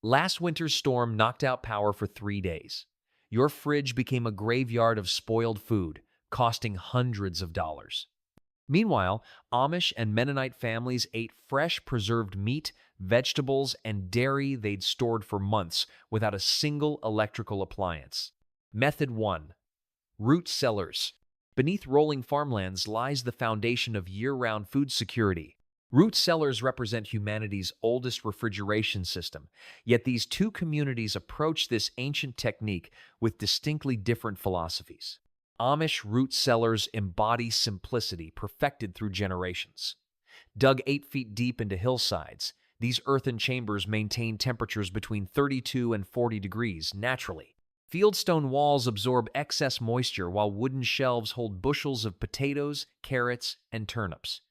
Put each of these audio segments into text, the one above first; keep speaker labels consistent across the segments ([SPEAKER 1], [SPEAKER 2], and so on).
[SPEAKER 1] Last winter's storm knocked out power for 3 days. Your fridge became a graveyard of spoiled food, costing hundreds of dollars. Meanwhile, Amish and Mennonite families ate fresh preserved meat, vegetables, and dairy they'd stored for months without a single electrical appliance. Method 1. Root cellars. Beneath rolling farmlands lies the foundation of year-round food security. Root cellars represent humanity's oldest refrigeration system, yet these two communities approach this ancient technique with distinctly different philosophies. Amish root cellars embody simplicity perfected through generations. Dug 8 feet deep into hillsides, these earthen chambers maintain temperatures between 32 and 40 degrees naturally. Fieldstone walls absorb excess moisture while wooden shelves hold bushels of potatoes, carrots, and turnips.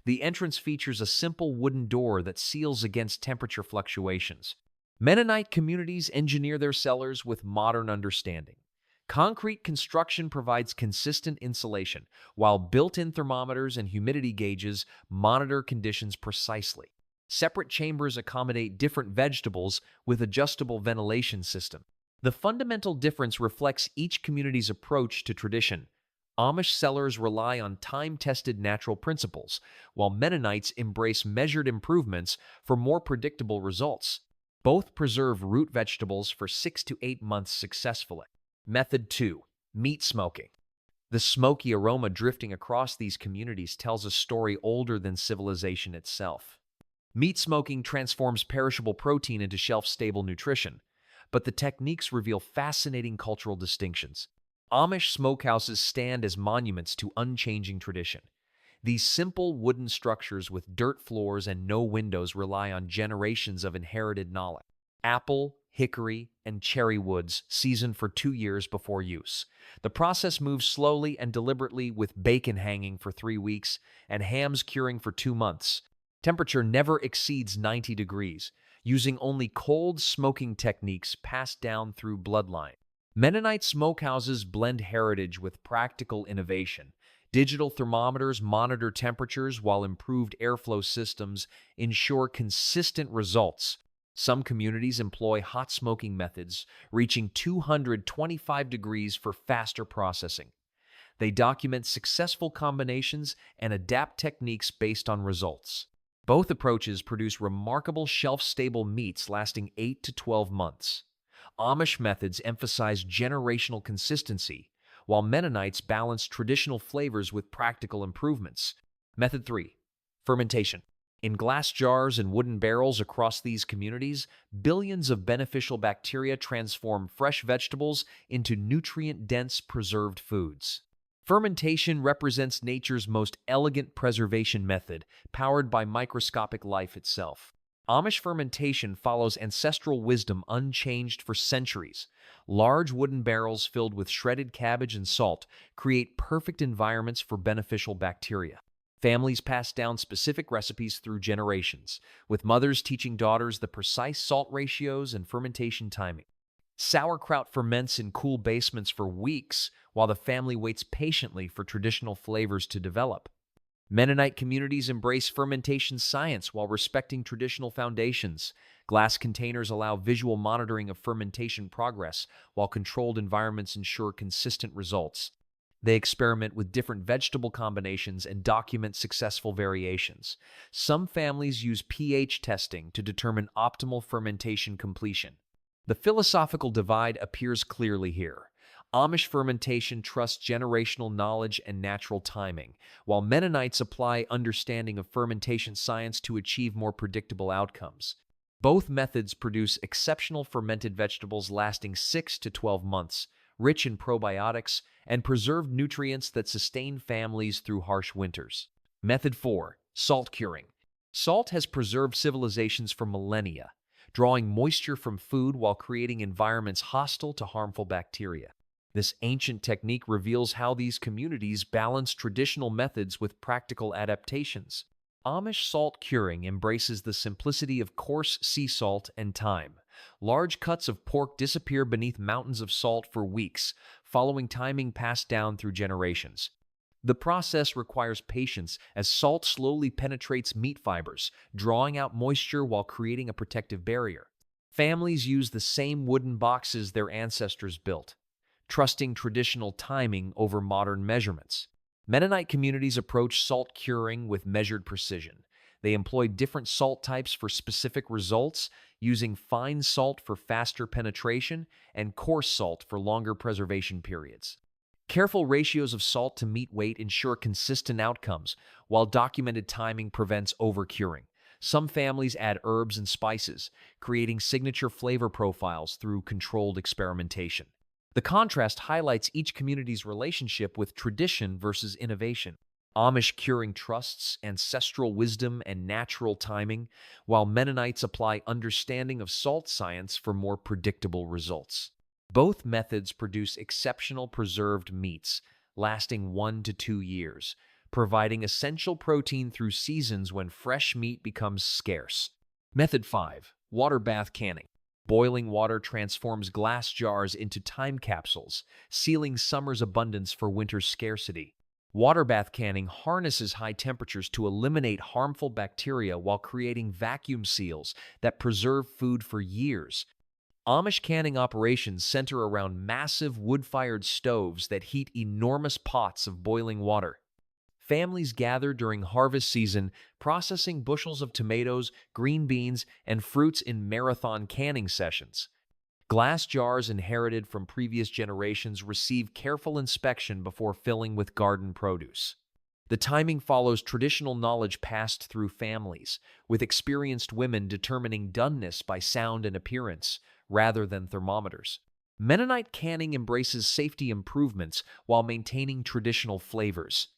[SPEAKER 1] The entrance features a simple wooden door that seals against temperature fluctuations. Mennonite communities engineer their cellars with modern understanding. Concrete construction provides consistent insulation, while built-in thermometers and humidity gauges monitor conditions precisely. Separate chambers accommodate different vegetables with adjustable ventilation system. The fundamental difference reflects each community's approach to tradition. Amish cellars rely on time-tested natural principles, while Mennonites embrace measured improvements for more predictable results. Both preserve root vegetables for 6 to 8 months successfully. Method 2. Meat smoking. The smoky aroma drifting across these communities tells a story older than civilization itself. Meat smoking transforms perishable protein into shelf-stable nutrition, but the techniques reveal fascinating cultural distinctions. Amish smokehouses stand as monuments to unchanging tradition. These simple wooden structures with dirt floors and no windows rely on generations of inherited knowledge. Apple, hickory, and cherry woods season for 2 years before use. The process moves slowly and deliberately, with bacon hanging for 3 weeks and hams curing for 2 months. Temperature never exceeds 90 degrees, using only cold smoking techniques passed down through bloodline. Mennonite smokehouses blend heritage with practical innovation. Digital thermometers monitor temperatures, while improved airflow systems ensure consistent results. Some communities employ hot smoking methods, reaching 225 degrees for faster processing. They document successful combinations and adapt techniques based on results. Both approaches produce remarkable shelf-stable meats lasting 8 to 12 months. Amish methods emphasize generational consistency, while Mennonites balance traditional flavors with practical improvements. Method 3. Fermentation. In glass jars and wooden barrels across these communities, billions of beneficial bacteria transform fresh vegetables into nutrient-dense preserved foods. Fermentation represents nature's most elegant preservation method, powered by microscopic life itself. Amish fermentation follows ancestral wisdom unchanged for centuries. Large wooden barrels filled with shredded cabbage and salt create perfect environments for beneficial bacteria. Families pass down specific recipes through generations, with mothers teaching daughters the precise salt ratios and fermentation timing. Sauerkraut ferments in cool basements for weeks, while the family waits patiently for traditional flavors to develop. Mennonite communities embrace fermentation science while respecting traditional foundations. Glass containers allow visual monitoring of fermentation progress, while controlled environments ensure consistent results. They experiment with different vegetable combinations and document successful variations. Some families use pH testing to determine optimal fermentation completion. The philosophical divide appears clearly here. Amish fermentation trusts generational knowledge and natural timing, while Mennonites apply understanding of fermentation science to achieve more predictable outcomes. Both methods produce exceptional fermented vegetables lasting 6 to 12 months, rich in probiotics and preserved nutrients that sustain families through harsh winters. Method 4. Salt curing. Salt has preserved civilizations for millennia, drawing moisture from food while creating environments hostile to harmful bacteria. This ancient technique reveals how these communities balance traditional methods with practical adaptations. Amish salt curing embraces the simplicity of coarse sea salt and thyme. Large cuts of pork disappear beneath mountains of salt for weeks, following timing passed down through generations. The process requires patience as salt slowly penetrates meat fibers, drawing out moisture while creating a protective barrier. Families use the same wooden boxes their ancestors built, trusting traditional timing over modern measurements. Mennonite communities approach salt curing with measured precision. They employ different salt types for specific results, using fine salt for faster penetration and coarse salt for longer preservation periods. Careful ratios of salt to meat weight ensure consistent outcomes, while documented timing prevents overcuring. Some families add herbs and spices, creating signature flavor profiles through controlled experimentation. The contrast highlights each community's relationship with tradition versus innovation. Amish curing trusts ancestral wisdom and natural timing, while Mennonites apply understanding of salt science for more predictable results. Both methods produce exceptional preserved meats, lasting 1 to 2 years, providing essential protein through seasons when fresh meat becomes scarce. Method 5. Water bath canning. Boiling water transforms glass jars into time capsules, sealing summer's abundance for winter's scarcity. Water bath canning harnesses high temperatures to eliminate harmful bacteria while creating vacuum seals that preserve food for years. Amish canning operations center around massive wood-fired stoves that heat enormous pots of boiling water. Families gather during harvest season, processing bushels of tomatoes, green beans, and fruits in marathon canning sessions. Glass jars inherited from previous generations receive careful inspection before filling with garden produce. The timing follows traditional knowledge passed through families, with experienced women determining doneness by sound and appearance, rather than thermometers. Mennonite canning embraces safety improvements while maintaining traditional flavors.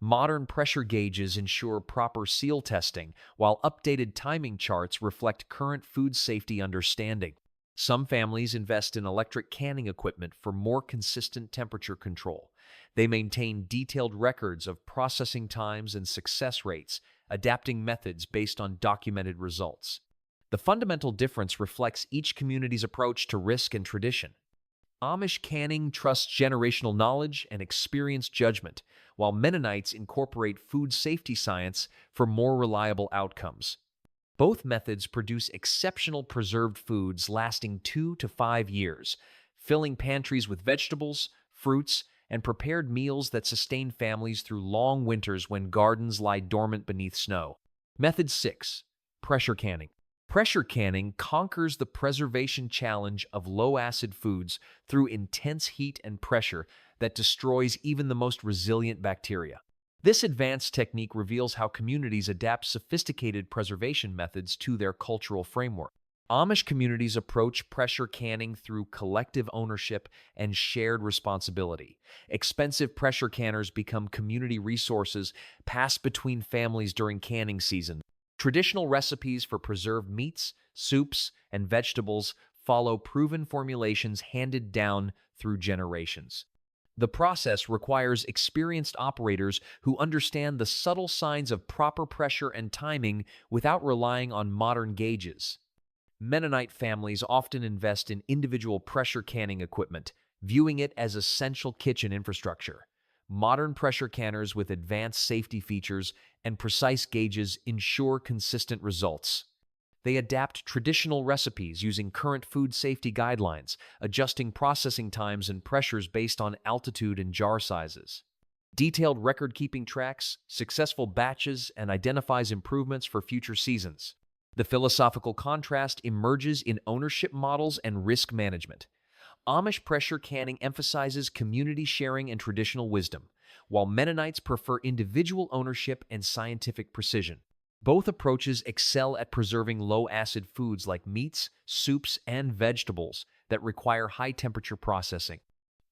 [SPEAKER 1] Modern pressure gauges ensure proper seal testing, while updated timing charts reflect current food safety understanding. Some families invest in electric canning equipment for more consistent temperature control. They maintain detailed records of processing times and success rates, adapting methods based on documented results. The fundamental difference reflects each community's approach to risk and tradition. Amish canning trusts generational knowledge and experienced judgment, while Mennonites incorporate food safety science for more reliable outcomes. Both methods produce exceptional preserved foods lasting 2 to 5 years, filling pantries with vegetables, fruits, and prepared meals that sustain families through long winters when gardens lie dormant beneath snow. Method 6. Pressure canning. Pressure canning conquers the preservation challenge of low-acid foods through intense heat and pressure that destroys even the most resilient bacteria. This advanced technique reveals how communities adapt sophisticated preservation methods to their cultural framework. Amish communities approach pressure canning through collective ownership and shared responsibility. Expensive pressure canners become community resources passed between families during canning season. Traditional recipes for preserved meats, soups, and vegetables follow proven formulations handed down through generations. The process requires experienced operators who understand the subtle signs of proper pressure and timing without relying on modern gauges. Mennonite families often invest in individual pressure canning equipment, viewing it as essential kitchen infrastructure. Modern pressure canners with advanced safety features and precise gauges ensure consistent results. They adapt traditional recipes using current food safety guidelines, adjusting processing times and pressures based on altitude and jar sizes. Detailed record-keeping tracks successful batches and identifies improvements for future seasons. The philosophical contrast emerges in ownership models and risk management. Amish pressure canning emphasizes community sharing and traditional wisdom, while Mennonites prefer individual ownership and scientific precision. Both approaches excel at preserving low-acid foods like meats, soups, and vegetables that require high-temperature processing.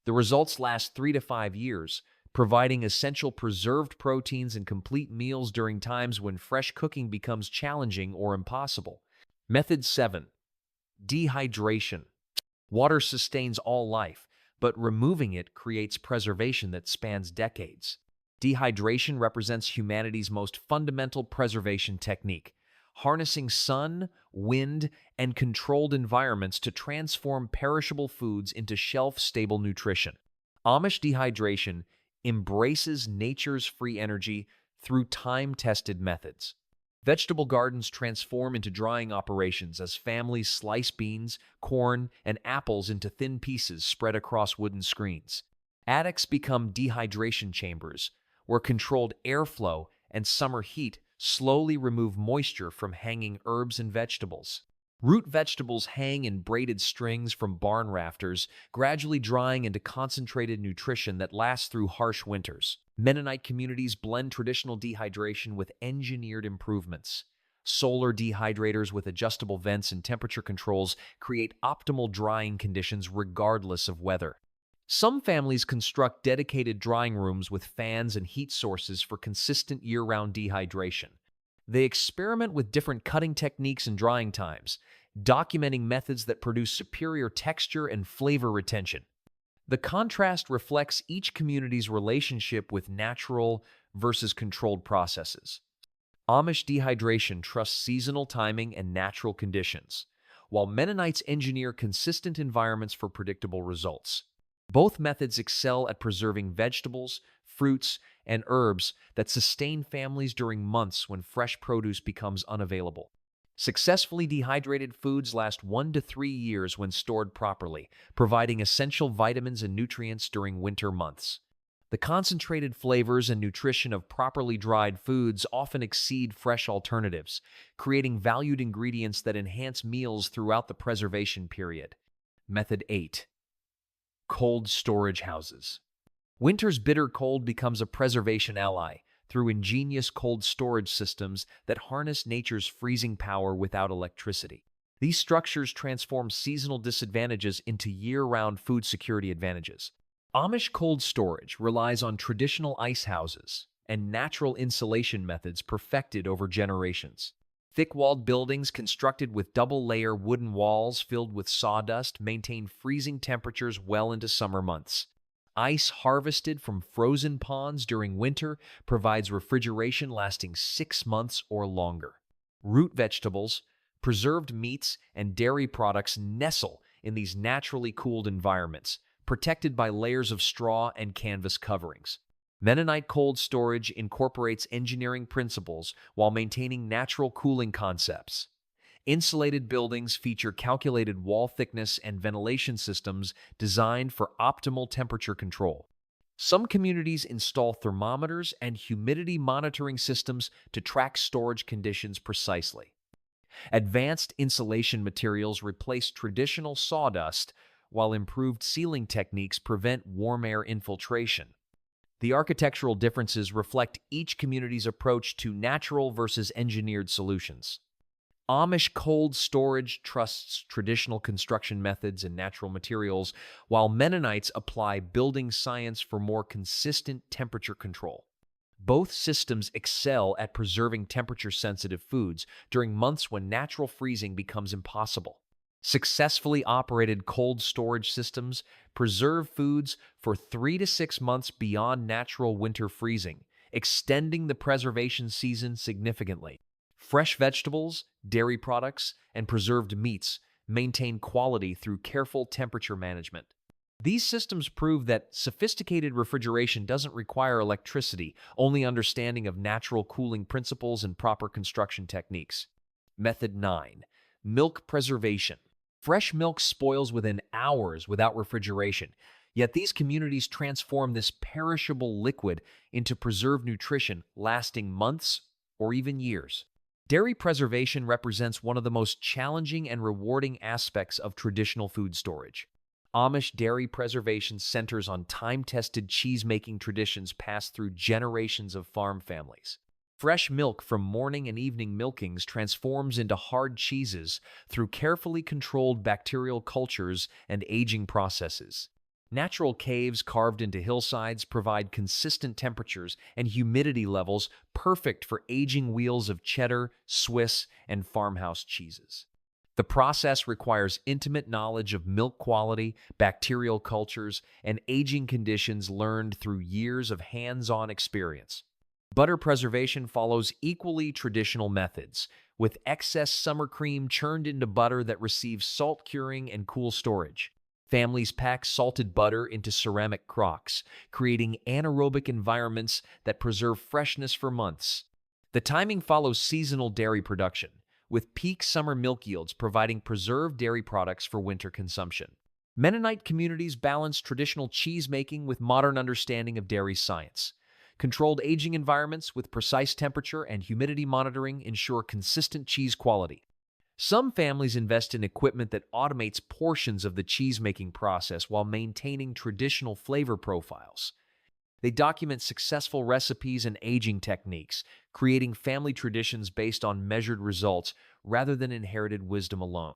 [SPEAKER 1] The results last 3 to 5 years, providing essential preserved proteins and complete meals during times when fresh cooking becomes challenging or impossible. Method 7. Dehydration. Water sustains all life, but removing it creates preservation that spans decades. Dehydration represents humanity's most fundamental preservation technique, harnessing sun, wind, and controlled environments to transform perishable foods into shelf-stable nutrition. Amish dehydration embraces nature's free energy through time-tested methods. Vegetable gardens transform into drying operations as families slice beans, corn, and apples into thin pieces spread across wooden screens. Attics become dehydration chambers, where controlled airflow and summer heat slowly remove moisture from hanging herbs and vegetables. Root vegetables hang in braided strings from barn rafters, gradually drying into concentrated nutrition that lasts through harsh winters. Mennonite communities blend traditional dehydration with engineered improvements. Solar dehydrators with adjustable vents and temperature controls create optimal drying conditions regardless of weather. Some families construct dedicated drying rooms with fans and heat sources for consistent year-round dehydration. They experiment with different cutting techniques and drying times, documenting methods that produce superior texture and flavor retention. The contrast reflects each community's relationship with natural versus controlled processes. Amish dehydration trusts seasonal timing and natural conditions, while Mennonites engineer consistent environments for predictable results. Both methods excel at preserving vegetables, fruits, and herbs that sustain families during months when fresh produce becomes unavailable. Successfully dehydrated foods last 1 to 3 years when stored properly, providing essential vitamins and nutrients during winter months. The concentrated flavors and nutrition of properly dried foods often exceed fresh alternatives, creating valued ingredients that enhance meals throughout the preservation period. Method 8. Cold storage houses. Winter's bitter cold becomes a preservation ally through ingenious cold storage systems that harness nature's freezing power without electricity. These structures transform seasonal disadvantages into year-round food security advantages. Amish cold storage relies on traditional ice houses and natural insulation methods perfected over generations. Thick-walled buildings constructed with double-layer wooden walls filled with sawdust maintain freezing temperatures well into summer months. Ice harvested from frozen ponds during winter provides refrigeration lasting 6 months or longer. Root vegetables, preserved meats, and dairy products nestle in these naturally cooled environments, protected by layers of straw and canvas coverings. Mennonite cold storage incorporates engineering principles while maintaining natural cooling concepts. Insulated buildings feature calculated wall thickness and ventilation systems designed for optimal temperature control. Some communities install thermometers and humidity monitoring systems to track storage conditions precisely. Advanced insulation materials replace traditional sawdust, while improved sealing techniques prevent warm air infiltration. The architectural differences reflect each community's approach to natural versus engineered solutions. Amish cold storage trusts traditional construction methods and natural materials, while Mennonites apply building science for more consistent temperature control. Both systems excel at preserving temperature-sensitive foods during months when natural freezing becomes impossible. Successfully operated cold storage systems preserve foods for 3 to 6 months beyond natural winter freezing, extending the preservation season significantly. Fresh vegetables, dairy products, and preserved meats maintain quality through careful temperature management. These systems prove that sophisticated refrigeration doesn't require electricity, only understanding of natural cooling principles and proper construction techniques. Method 9. Milk preservation. Fresh milk spoils within hours without refrigeration, yet these communities transform this perishable liquid into preserved nutrition lasting months or even years. Dairy preservation represents one of the most challenging and rewarding aspects of traditional food storage. Amish dairy preservation centers on time-tested cheese-making traditions passed through generations of farm families. Fresh milk from morning and evening milkings transforms into hard cheeses through carefully controlled bacterial cultures and aging processes. Natural caves carved into hillsides provide consistent temperatures and humidity levels perfect for aging wheels of cheddar, Swiss, and farmhouse cheeses. The process requires intimate knowledge of milk quality, bacterial cultures, and aging conditions learned through years of hands-on experience. Butter preservation follows equally traditional methods, with excess summer cream churned into butter that receives salt curing and cool storage. Families pack salted butter into ceramic crocks, creating anaerobic environments that preserve freshness for months. The timing follows seasonal dairy production, with peak summer milk yields providing preserved dairy products for winter consumption. Mennonite communities balance traditional cheese making with modern understanding of dairy science. Controlled aging environments with precise temperature and humidity monitoring ensure consistent cheese quality. Some families invest in equipment that automates portions of the cheese-making process while maintaining traditional flavor profiles. They document successful recipes and aging techniques, creating family traditions based on measured results rather than inherited wisdom alone.